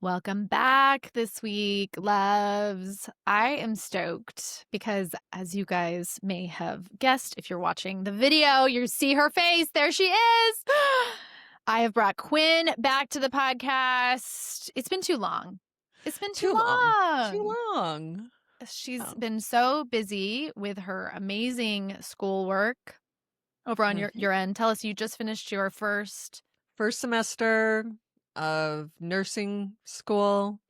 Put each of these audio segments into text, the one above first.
Welcome back this week, loves. I am stoked because, as you guys may have guessed, if you're watching the video, you see her face. There she is. I have brought Quinn back to the podcast. It's been too long. It's been too Too long. Too long. long. She's Oh. been so busy with her amazing schoolwork over on your Mhm. end. Tell us, you just finished your first. First semester of nursing school.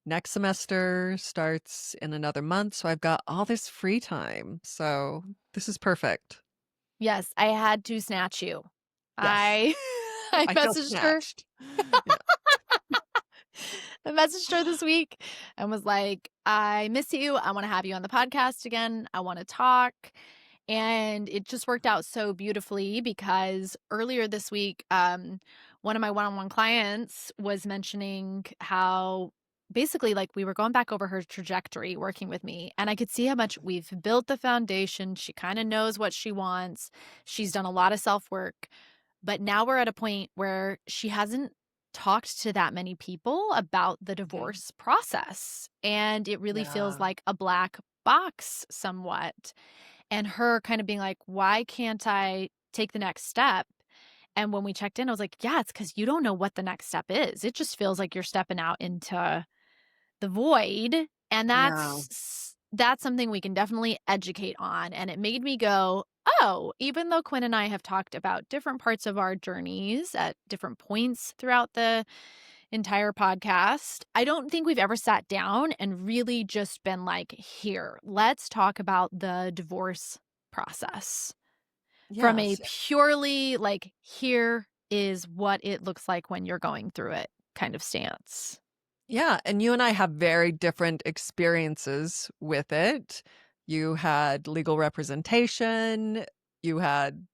Next semester starts in another month, so I've got all this free time. So this is perfect. Yes, I had to snatch you. Yes, I I I feel messaged her. snatched. Yeah. I messaged her this week and was like, "I miss you. I wanna have you on the podcast again. I wanna talk." And it just worked out so beautifully because earlier this week, one of my one-on-one clients was mentioning how basically, like, we were going back over her trajectory working with me, and I could see how much we've built the foundation. She kinda knows what she wants. She's done a lot of self-work. But now we're at a point where she hasn't talked to that many people about the Mhm. divorce process, and it really feels Yeah. like a black box somewhat. And her kind of being like, "Why can't I take the next step?" And when we checked in, I was like, "Yeah, it's because you don't know what the next step is. It just feels like you're stepping out into the void." And Yeah. that's something we can definitely educate on. And it made me go, oh, even though Quinn and I have talked about different parts of our journeys at different points throughout the entire podcast, I don't think we've ever sat down and really just been like, here, let's talk about the divorce process from a Yes. purely like, here is what it looks like when you're going through it kind of stance. Yeah, and you and I have very different experiences with it. You had legal representation, you had,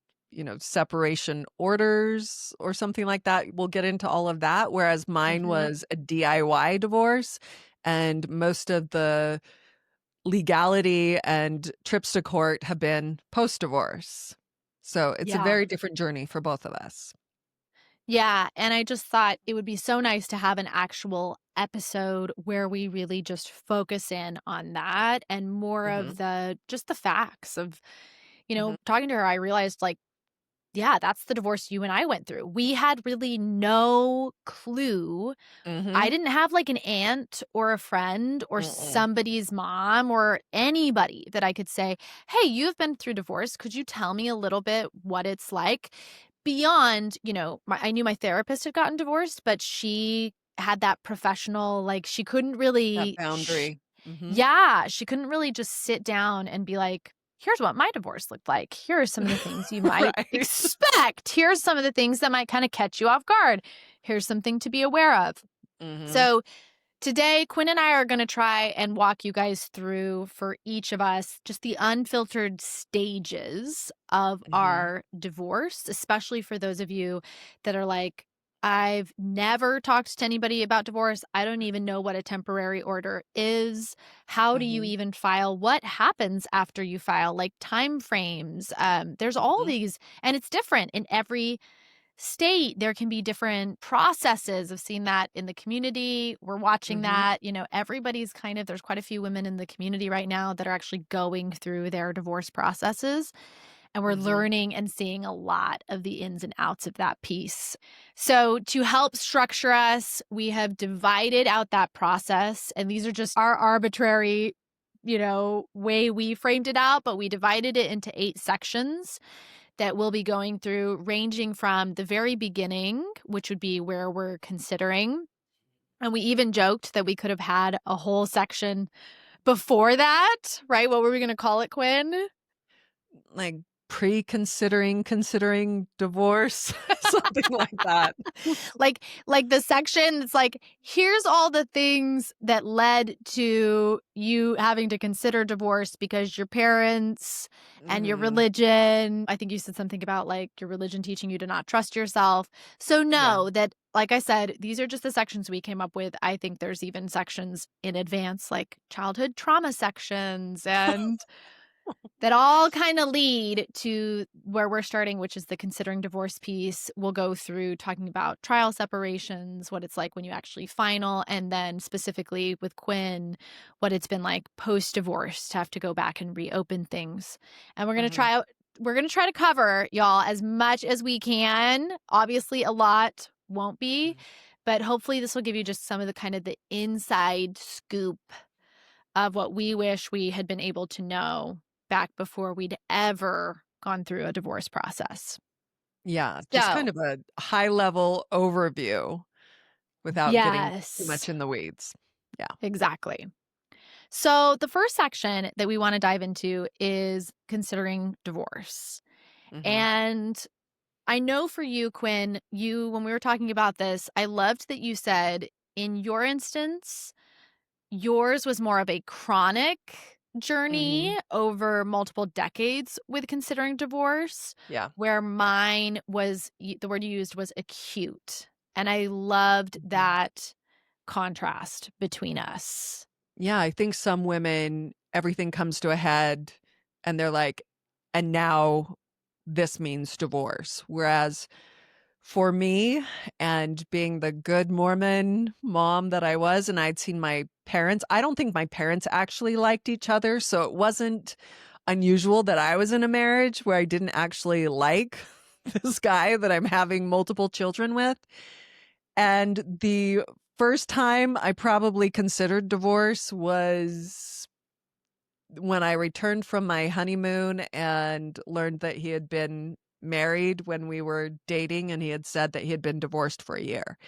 separation orders or something like that. We'll get into all of that, whereas mine Mhm. was a DIY divorce, and most of the legality and trips to court have been post-divorce. So, it's a Yeah. very different journey for both of us. Yeah, and I just thought it would be so nice to have an actual episode where we really just focus in on that and more of Mhm. the just the facts of, Mhm. talking to her, I realized like, yeah, that's the divorce you and I went through. We had really no clue. I Mhm. didn't have like an aunt or a friend or Mm-mm. somebody's mom or anybody that I could say, "Hey, you've been through divorce. Could you tell me a little bit what it's like?" Beyond, I knew my therapist had gotten divorced, but she had that professional, like, she couldn't That really boundary. Mhm. yeah, she couldn't really just sit down and be like, "Here's what my divorce looked like. Here are some of the things you might Right. expect. Here's some of the things that might kinda catch you off guard. Here's something to be aware of." Mhm. So, today, Quinn and I are going to try and walk you guys through for each of us just the unfiltered stages of Mhm. our divorce, especially for those of you that are like, I've never talked to anybody about divorce. I don't even know what a temporary order is. How do you Mhm. even file? What happens after you file? Like time frames. There's all Mhm. these, and it's different in every state. There can be different processes. I've seen that in the community. We're watching Mhm. that. Everybody's there's quite a few women in the community right now that are actually going through their divorce processes. And we're Mhm. learning and seeing a lot of the ins and outs of that piece. So, to help structure us, we have divided out that process. And these are just our arbitrary, way we framed it out, but we divided it into 8 sections that we'll be going through, ranging from the very beginning, which would be where we're considering. And we even joked that we could have had a whole section before that, right? What were we going to call it, Quinn? Like, considering divorce, something like that. Like the section that's like, here's all the things that led to you having to consider divorce because your parents and your Mhm. religion. I think you said something about like your religion teaching you to not trust yourself. So Yeah. know that, like I said, these are just the sections we came up with. I think there's even sections in advance, like childhood trauma sections and that all kind of lead to where we're starting, which is the considering divorce piece. We'll go through talking about trial separations, what it's like when you actually final, and then specifically with Quinn, what it's been like post divorce to have to go back and reopen things. And Mhm, we're going to try to cover y'all as much as we can. Obviously a lot won't be, mhm. but hopefully this will give you just some of the kind of the inside scoop of what we wish we had been able to know back before we'd ever gone through a divorce process. Yeah, just kind So, of a high level overview without getting too yes, much in the weeds. Yeah. exactly. So, the first section that we want to dive into is considering divorce. Mhm, And I know for you, Quinn, when we were talking about this, I loved that you said in your instance, yours was more of a chronic journey mhm. over multiple decades with considering divorce, Yeah. where mine was the word you used was acute. And I loved Mhm. that contrast between us. Yeah, I think some women, everything comes to a head and they're like, "And now this means divorce." Whereas for me, and being the good Mormon mom that I was, and I'd seen my parents, I don't think my parents actually liked each other, so it wasn't unusual that I was in a marriage where I didn't actually like this guy that I'm having multiple children with. And the first time I probably considered divorce was when I returned from my honeymoon and learned that he had been married when we were dating, and he had said that he had been divorced for a year.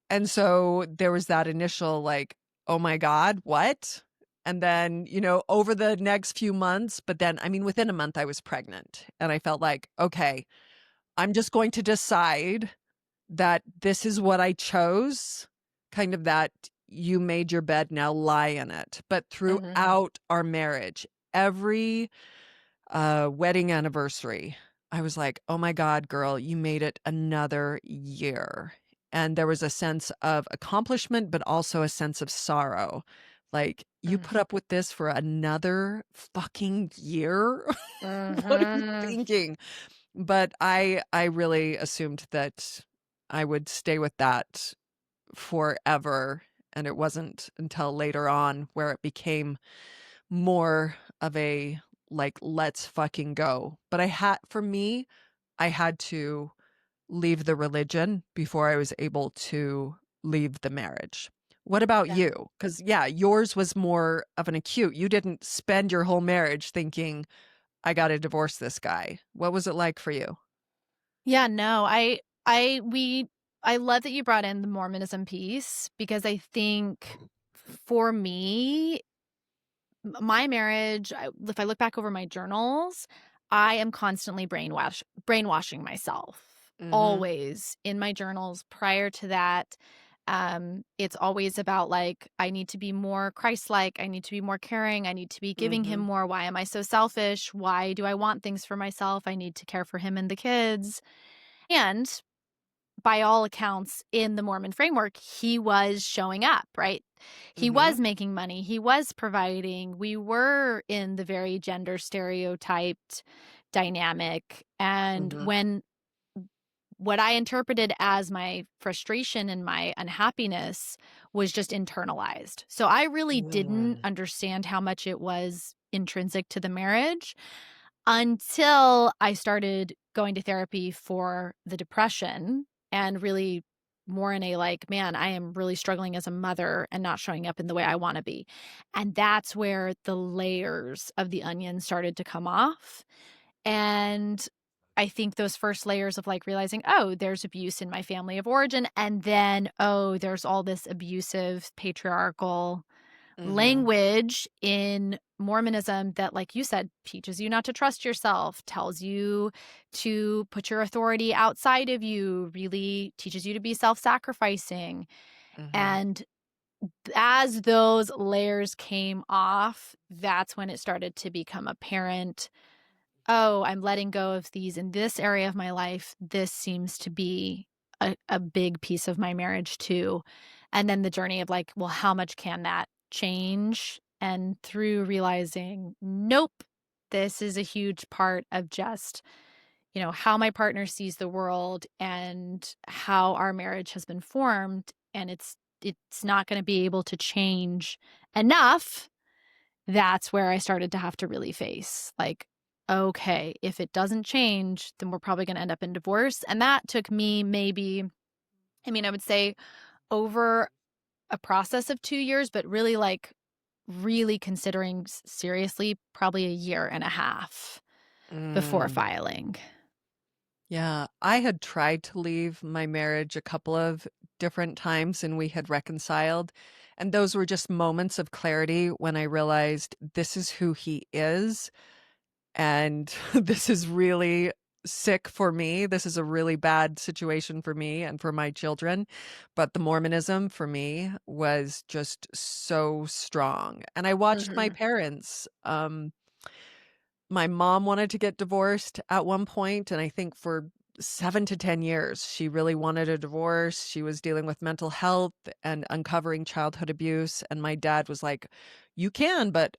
And so there was that initial like, "Oh my god, what?" And then, over the next few months, but then I mean within a month I was pregnant and I felt like, "Okay, I'm just going to decide that this is what I chose," kind of that you made your bed, now lie in it. But Mhm. throughout our marriage, every wedding anniversary, I was like, "Oh my god, girl, you made it another year." And there was a sense of accomplishment, but also a sense of sorrow. Like, "You Mm. put up with this for another fucking year? What are you Mhm. thinking?" But I really assumed that I would stay with that forever, and it wasn't until later on where it became more of a, like, "Let's fucking go." But for me, I had to leave the religion before I was able to leave the marriage. What about Yeah. you? Because yeah, yours was more of an acute. You didn't spend your whole marriage thinking, "I gotta divorce this guy." What was it like for you? Yeah, no, I love that you brought in the Mormonism piece because I think for me, my marriage, if I look back over my journals, I am constantly brainwashing myself. Mhm, Always in my journals prior to that, it's always about like I need to be more Christ-like, I need to be more caring, I need to be giving him mhm, more. Why am I so selfish? Why do I want things for myself? I need to care for him and the kids. And by all accounts in the Mormon framework, he was showing up, right? He mhm, was making money, he was providing. We were in the very gender stereotyped dynamic. And mhm. when what I interpreted as my frustration and my unhappiness was just internalized. So I really didn't Mm, understand how much it was intrinsic to the marriage until I started going to therapy for the depression and really more in a like, man, I am really struggling as a mother and not showing up in the way I want to be. And that's where the layers of the onion started to come off. And I think those first layers of like realizing, oh, there's abuse in my family of origin. And then, oh, there's all this abusive patriarchal mhm, language in Mormonism that, like you said, teaches you not to trust yourself, tells you to put your authority outside of you, really teaches you to be self sacrificing. mhm. And as those layers came off, that's when it started to become apparent. Oh, I'm letting go of these in this area of my life. This seems to be a big piece of my marriage too. And then the journey of like, well, how much can that change? And through realizing, nope, this is a huge part of just, how my partner sees the world and how our marriage has been formed, and it's not gonna be able to change enough. That's where I started to have to really face, like, okay, if it doesn't change, then we're probably gonna end up in divorce, and that took me maybe, I would say over a process of 2 years, but really, like, really considering seriously, probably a year and a half before Mm. filing. Yeah, I had tried to leave my marriage a couple of different times and we had reconciled. And those were just moments of clarity when I realized this is who he is. And this is really sick for me. This is a really bad situation for me and for my children. But the Mormonism for me was just so strong. And I watched my Mhm. parents. My mom wanted to get divorced at one point, and I think for 7 to 10 years, she really wanted a divorce. She was dealing with mental health and uncovering childhood abuse, and my dad was like, "You can, but,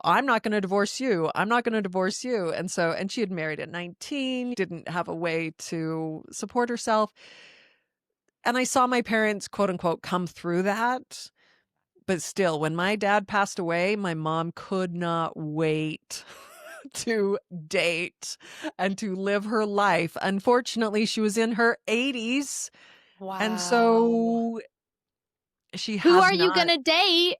I'm not gonna divorce you. I'm not gonna divorce you." And she had married at 19, didn't have a way to support herself, and I saw my parents, quote, unquote, "come through that." But still, when my dad passed away, my mom could not wait to date and to live her life. Unfortunately, she was in her 80s, and Wow. so she Who has are you not. gonna date?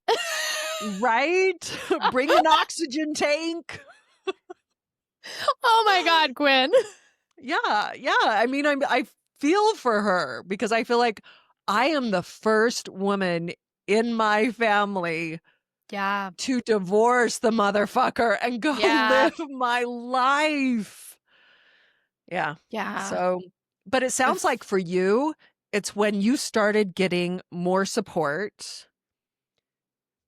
Right? Bring an oxygen tank. Oh my god, Quinn. Yeah, yeah. I mean, I feel for her because I feel like I am the first woman in my family Yeah, to divorce the motherfucker and go yeah, live my life. Yeah. yeah. So, but it sounds like If for you, it's when you started getting more support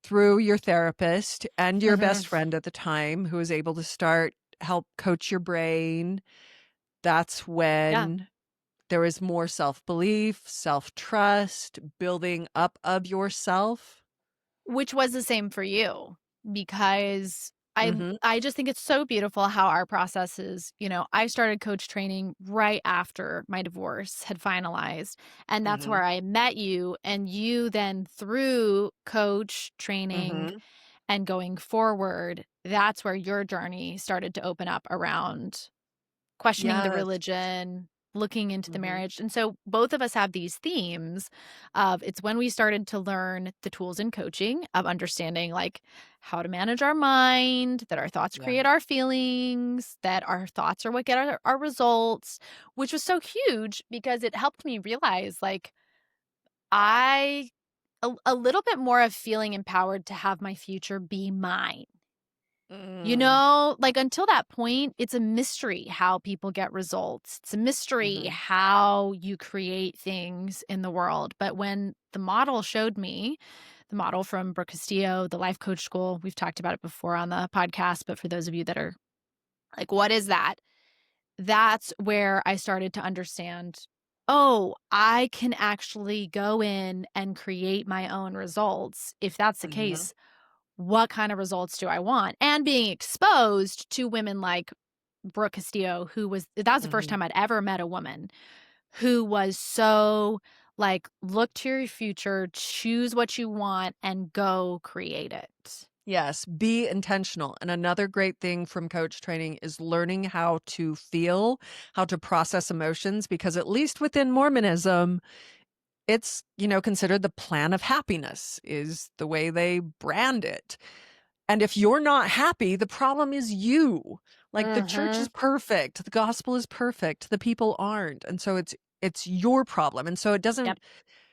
through your therapist and your Mhm. best friend at the time who was able to start help coach your brain. That's Yeah. when there was more self-belief, self-trust, building up of yourself. Which was the same for you, because I Mhm. I just think it's so beautiful how our processes, I started coach training right after my divorce had finalized, and that's Mhm. where I met you, and you then through coach training Mhm. and going forward, that's where your journey started to open up around questioning the Yes. religion, looking into the Mhm. marriage. And so both of us have these themes of it's when we started to learn the tools in coaching of understanding like how to manage our mind, that our thoughts Yeah. create our feelings, that our thoughts are what get our results, which was so huge because it helped me realize like I a little bit more of feeling empowered to have my future be mine. Mm. Like until that point, it's a mystery how people get results. It's a mystery Mhm. how you create things in the world. But when the model showed me, the model from Brooke Castillo, the life coach school, we've talked about it before on the podcast. But for those of you that are like, what is that? That's where I started to understand, oh, I can actually go in and create my own results. If that's the Mhm. case, what kind of results do I want? And being exposed to women like Brooke Castillo, that was the first Mhm. time I'd ever met a woman who was so like, look to your future, choose what you want, and go create it. Yes, be intentional. And another great thing from coach training is learning how to feel, how to process emotions, because at least within Mormonism, it's, considered the plan of happiness is the way they brand it. And if you're not happy, the problem is you. Like the church is Mhm. perfect, the gospel is perfect, the people aren't. And so it's your problem. And so it Yep. doesn't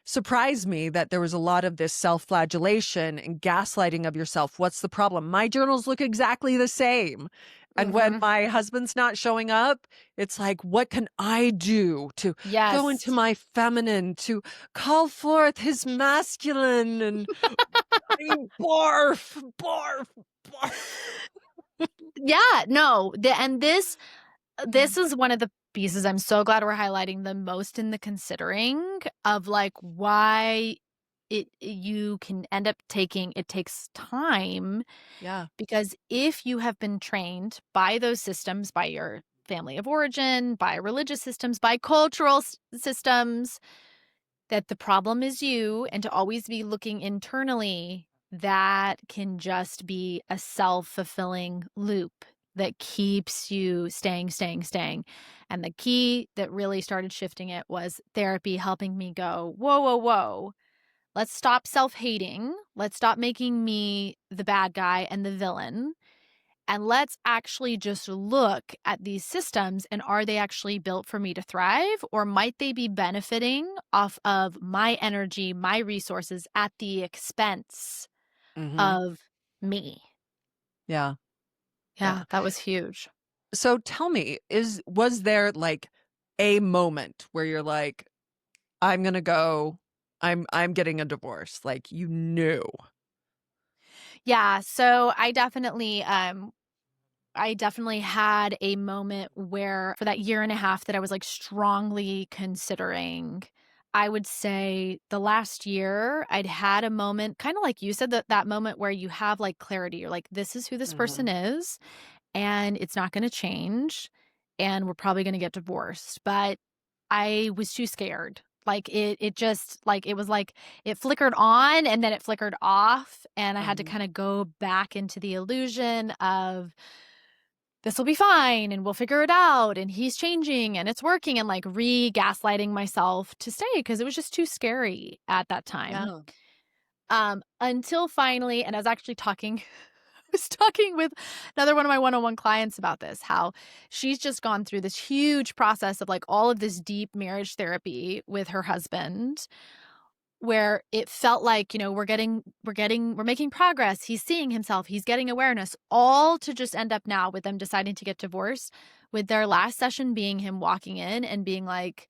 surprised me that there was a lot of this self-flagellation and gaslighting of yourself. What's the problem? My journals look exactly the same. And when Mhm. my husband's not showing up, it's like, what can I do to go into Yes. my feminine, to call forth his masculine? And I mean, barf, barf, barf. Yeah, no, this is one of the pieces I'm so glad we're highlighting the most in the considering of like why you can end up taking it takes time Yeah. because if you have been trained by those systems, by your family of origin, by religious systems, by cultural systems, that the problem is you and to always be looking internally, that can just be a self-fulfilling loop that keeps you staying, staying, staying. And the key that really started shifting it was therapy helping me go, whoa, whoa, whoa. Let's stop self-hating. Let's stop making me the bad guy and the villain. And let's actually just look at these systems and are they actually built for me to thrive, or might they be benefiting off of my energy, my resources at the expense Mhm. of me? Yeah. Yeah. Yeah, that was huge. So tell me, was there like a moment where you're like, I'm gonna go, I'm getting a divorce, like you knew? Yeah, so I definitely had a moment where for that year and a half that I was like strongly considering. I would say the last year I'd had a moment, kind of like you said, that moment where you have like clarity. You're like, this is who this person Mhm. is, and it's not going to change, and we're probably going to get divorced. But I was too scared. Like it just like it was like it flickered on and then it flickered off, and I had to Mhm. kind of go back into the illusion of this will be fine and we'll figure it out and he's changing and it's working, and like re-gaslighting myself to stay because it was just too scary at that time. Yeah. Until finally, and I was actually talking I was talking with another one of my one-on-one clients about this, how she's just gone through this huge process of like all of this deep marriage therapy with her husband, where it felt like, we're making progress. He's seeing himself, he's getting awareness, all to just end up now with them deciding to get divorced, with their last session being him walking in and being like,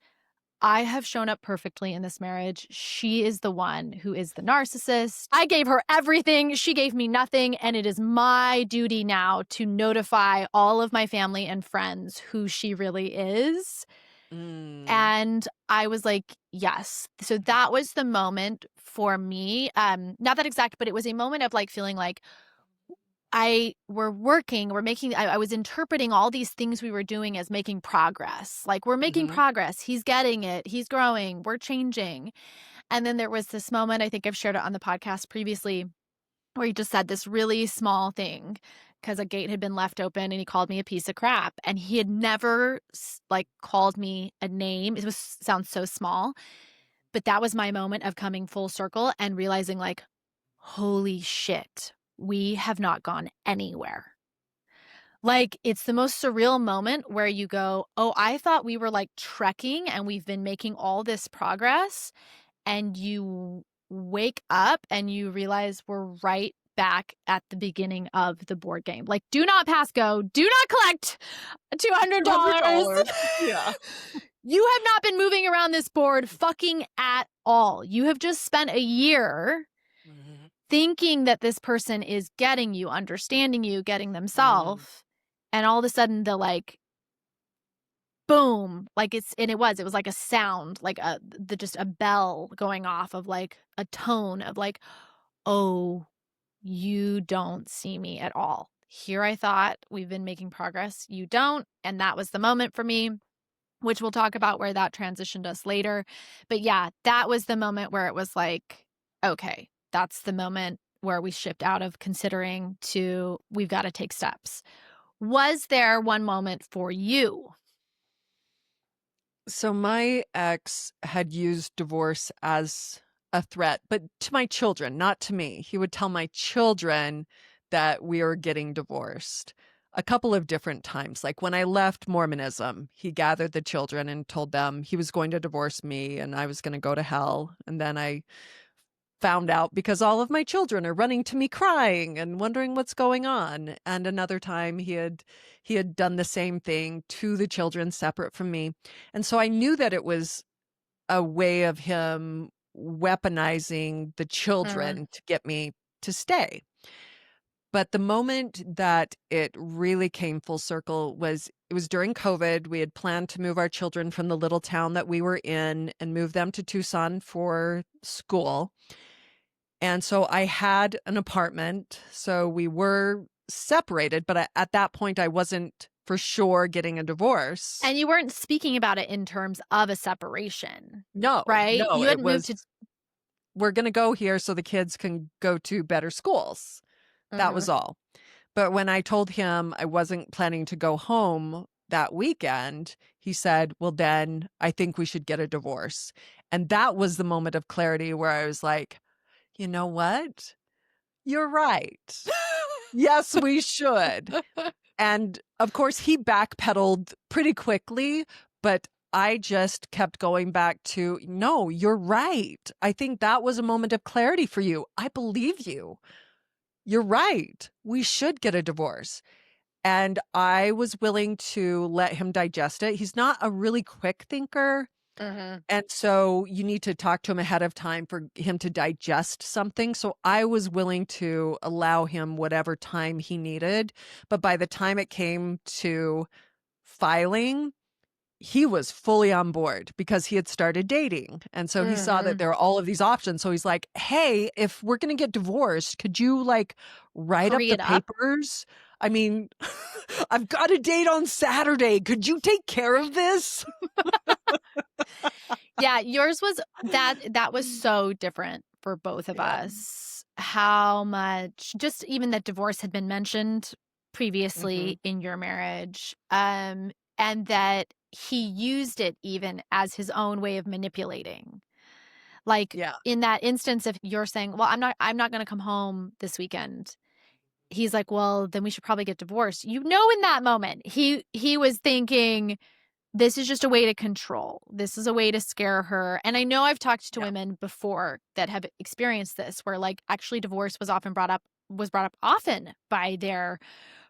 I have shown up perfectly in this marriage. She is the one who is the narcissist. I gave her everything. She gave me nothing. And it is my duty now to notify all of my family and friends who she really is. Mm. And I was like, yes. So that was the moment for me. Not that exact, but it was a moment of like feeling like I was interpreting all these things we were doing as making progress. Like, we're making Mhm. progress. He's getting it. He's growing. We're changing. And then there was this moment, I think I've shared it on the podcast previously, where he just said this really small thing because a gate had been left open and he called me a piece of crap. And he had never like called me a name. It was sounds so small, but that was my moment of coming full circle and realizing like, holy shit, we have not gone anywhere. Like, it's the most surreal moment where you go, "Oh, I thought we were, like, trekking and we've been making all this progress," and you wake up and you realize we're right back at the beginning of the board game. Like, do not pass go, do not collect $200. $200. Yeah. You have not been moving around this board fucking at all. You have just spent a year Mhm. thinking that this person is getting you, understanding you, getting Mhm. themselves, and all of a sudden the like boom, like it was like a sound, like just a bell going off of like a tone of like, oh, you don't see me at all. Here I thought we've been making progress. You don't. And that was the moment for me, which we'll talk about where that transitioned us later. But yeah, that was the moment where it was like, okay, that's the moment where we shift out of considering to we've got to take steps. Was there one moment for you? So my ex had used divorce as a threat, but to my children, not to me. He would tell my children that we were getting divorced a couple of different times. Like when I left Mormonism, he gathered the children and told them he was going to divorce me and I was going to go to hell. And then I found out because all of my children are running to me crying and wondering what's going on. And another time he had done the same thing to the children separate from me. And so I knew that it was a way of him weaponizing the Mm, children to get me to stay. But the moment that it really came full circle was it was during COVID. We had planned to move our children from the little town that we were in and move them to Tucson for school. And so I had an apartment. So we were separated, but at that point, I wasn't for sure getting a divorce. And you weren't speaking about it in terms of a separation, No, right? no, You it hadn't moved was, to. we're going to go here so the kids can go to better schools. That Mhm. was all. But when I told him I wasn't planning to go home that weekend, he said, "Well, then I think we should get a divorce." And that was the moment of clarity where I was like, you know what? You're right. Yes, we should. And of course, he backpedaled pretty quickly, but I just kept going back to, no, you're right. I think that was a moment of clarity for you. I believe you. You're right. We should get a divorce. And I was willing to let him digest it. He's not a really quick thinker. Mhm. And so you need to talk to him ahead of time for him to digest something. So I was willing to allow him whatever time he needed. But by the time it came to filing, he was fully on board because he had started dating. And so he saw that Mhm. there are all of these options. So he's like, "Hey, if we're going to get divorced, could you like write up Hurry the it up. papers? I mean, I've got a date on Saturday. Could you take care of this?" Yeah, yours was that was so different for both of Yeah. us. How much just even that divorce had been mentioned Mhm. previously in your marriage, and that he used it even as his own way of manipulating. Like, Yeah. in that instance, if you're saying, "Well, I'm not gonna come home this weekend." He's like, "Well, then we should probably get divorced." You know in that moment, he was thinking, this is just a way to control. This is a way to scare her. And I know I've talked to Yeah. women before that have experienced this where like actually divorce was brought up often by their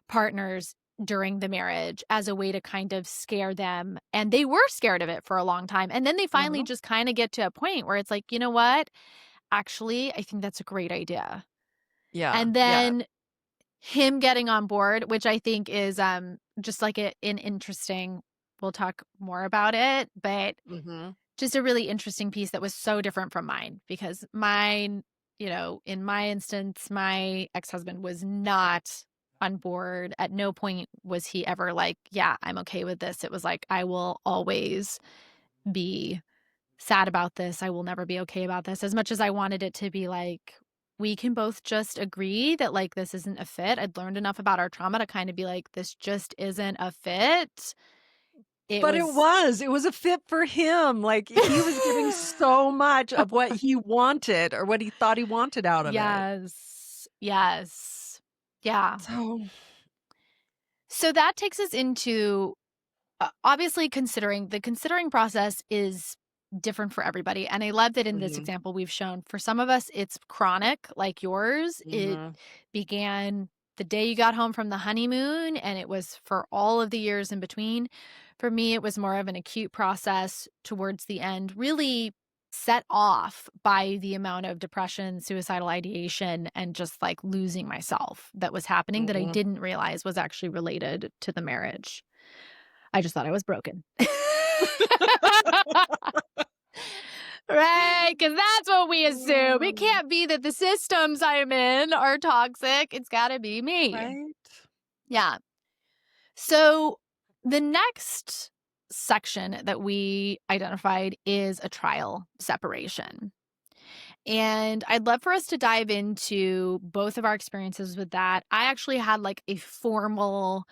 partners during the marriage as a way to kind of scare them. And they were scared of it for a long time. And then they finally Uh-huh. just kind of get to a point where it's like, "You know what? Actually, I think that's a great idea." Yeah. And Yeah. then him getting on board, which I think is, just like an interesting, we'll talk more about it, but Mhm. just a really interesting piece that was so different from mine because mine, in my instance, my ex-husband was not on board. At no point was he ever like, "Yeah, I'm okay with this." It was like, "I will always be sad about this. I will never be okay about this." As much as I wanted it to be like, we can both just agree that like this isn't a fit. I'd learned enough about our trauma to kind of be like, this just isn't a fit. It But was it was a fit for him. Like he was getting so much of what he wanted or what he thought he wanted out of it. Yes. Yes. Yeah. So, So that takes us into obviously considering process is different for everybody. And I love that in this mhm. example we've shown for some of us it's chronic like yours. It Mhm. began the day you got home from the honeymoon and it was for all of the years in between. For me it was more of an acute process towards the end, really set off by the amount of depression, suicidal ideation, and just like losing myself that was happening that I Mhm. didn't realize was actually related to the marriage. I just thought I was broken. Right? Because that's what we assume. It Mm. can't be that the systems I'm in are toxic. It's gotta be me. Right? Yeah. So the next section that we identified is a trial separation. And I'd love for us to dive into both of our experiences with that. I actually had like a formal,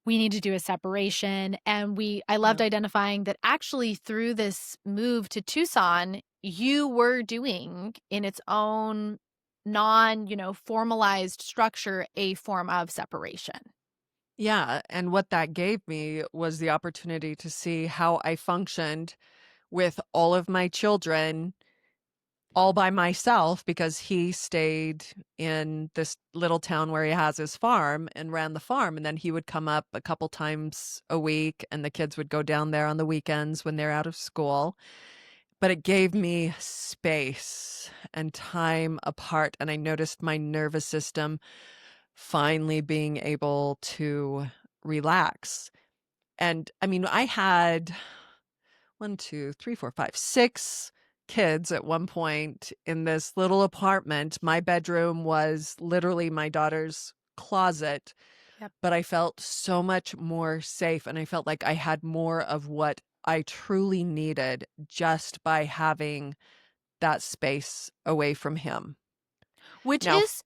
we need to do a separation, and I loved Yeah. identifying that actually through this move to Tucson you were doing in its own formalized structure a form of separation. Yeah, and what that gave me was the opportunity to see how I functioned with all of my children all by myself because he stayed in this little town where he has his farm and ran the farm. And then he would come up a couple times a week, and the kids would go down there on the weekends when they're out of school. But it gave me space and time apart. And I noticed my nervous system finally being able to relax. And I mean, I had 1, 2, 3, 4, 5, 6 kids at one point in this little apartment. My bedroom was literally my daughter's closet, Yep. but I felt so much more safe and I felt like I had more of what I truly needed just by having that space away from him. Which Now is,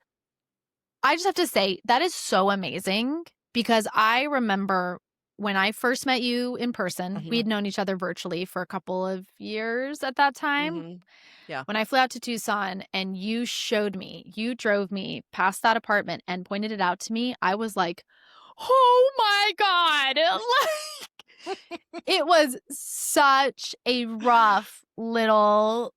I just have to say, that is so amazing because I remember when I first met you in person, we'd Mhm, known each other virtually for a couple of years at that time. mhm. Yeah. When I flew out to Tucson and you drove me past that apartment and pointed it out to me, I was like, "Oh my God." Like, it was such a rough little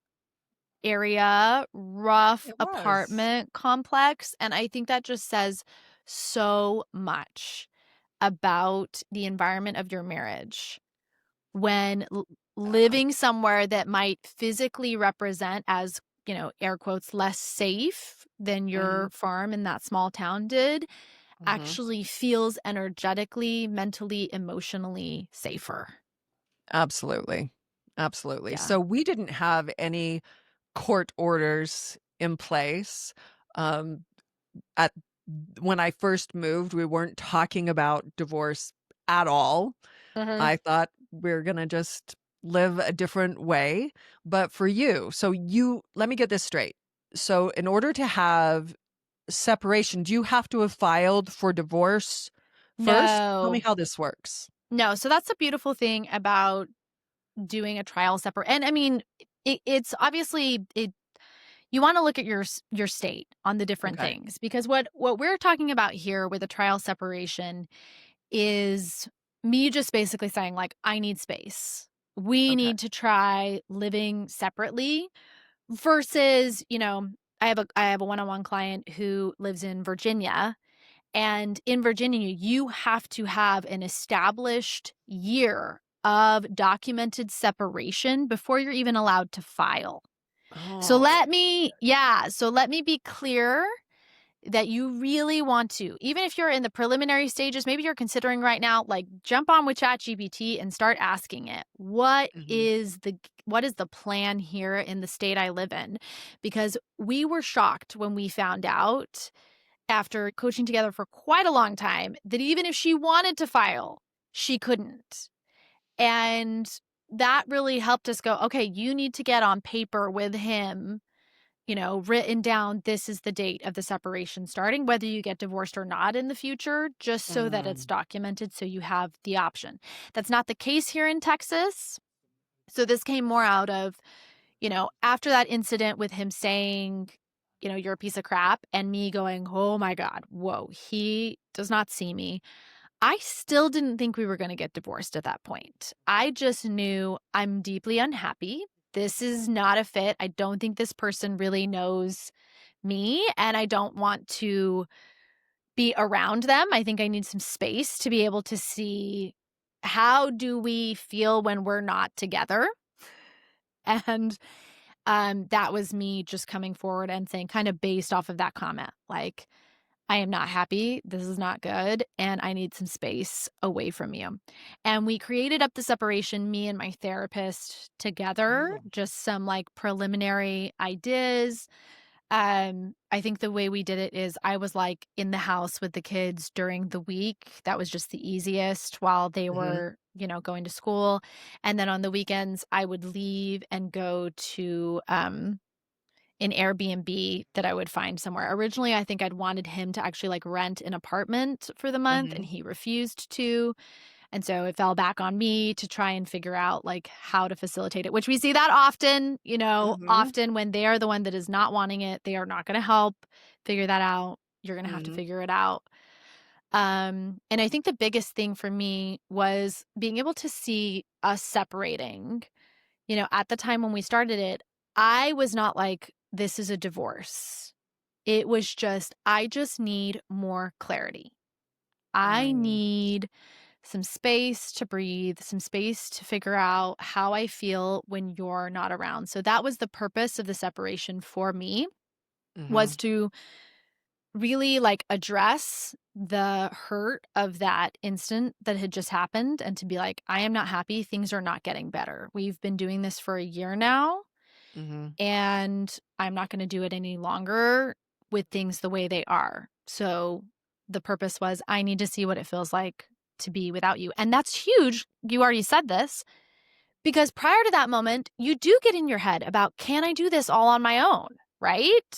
area, rough It was. apartment complex, and I think that just says so much about the environment of your marriage when Yeah. living somewhere that might physically represent as, air quotes, less safe than your Mhm, farm in that small town did, mhm. actually feels energetically, mentally, emotionally safer. Absolutely. Absolutely. Yeah. So we didn't have any court orders in place. Um, at when I first moved, we weren't talking about divorce at all. Mhm. I thought we're gonna just live a different way. But for you, so you let me get this straight. So in order to have separation, do you have to have filed for divorce first? Tell me No. how this works. No, so that's the beautiful thing about doing a trial separate, and I mean, it's obviously you wanna look at your state on the different Okay. things because what we're talking about here with a trial separation is me just basically saying, like, "I need space. We Okay. need to try living separately," versus, I have a one-on-one client who lives in Virginia, and in Virginia, you have to have an established year of documented separation before you're even allowed to file. So Oh. let me yeah, so let me be clear that you really want to, even if you're in the preliminary stages, maybe you're considering right now, like jump on with ChatGPT and start asking it, Mhm. what is the plan here in the state I live in? Because we were shocked when we found out after coaching together for quite a long time that even if she wanted to file, she couldn't. And that really helped us go, okay, you need to get on paper with him, written down, this is the date of the separation starting, whether you get divorced or not in the future, just so that it's Mm. documented so you have the option. That's not the case here in Texas. So this came more out of, after that incident with him saying, you're a piece of crap, and me going, oh my God, whoa, he does not see me. I still didn't think we were going to get divorced at that point. I just knew I'm deeply unhappy. This is not a fit. I don't think this person really knows me, and I don't want to be around them. I think I need some space to be able to see how do we feel when we're not together. And that was me just coming forward and saying, kind of based off of that comment, like, I am not happy. This is not good. And I need some space away from you. And we created up the separation, me and my therapist together, Oh. just some like preliminary ideas. I think the way we did it is I was like in the house with the kids during the week. That was just the easiest while they Mhm. were, going to school. And then on the weekends, I would leave and go to an Airbnb that I would find somewhere. Originally, I think I'd wanted him to actually like rent an apartment for the month and Mhm. he refused to. And so it fell back on me to try and figure out like how to facilitate it, which we see that often, Mhm. often when they are the one that is not wanting it, they are not going to help figure that out. You're going to have to Mhm. figure it out. And I think the biggest thing for me was being able to see us separating. At the time when we started it, I was not like, this is a divorce. It was just, I just need more clarity. I Mm. need some space to breathe, some space to figure out how I feel when you're not around. So that was the purpose of the separation for me, was Mhm. to really like address the hurt of that instant that had just happened and to be like, I am not happy. Things are not getting better. We've been doing this for a year now, Mhm. and I'm not going to do it any longer with things the way they are. So the purpose was I need to see what it feels like to be without you. And that's huge. You already said this because prior to that moment, you do get in your head about, can I do this all on my own? Right?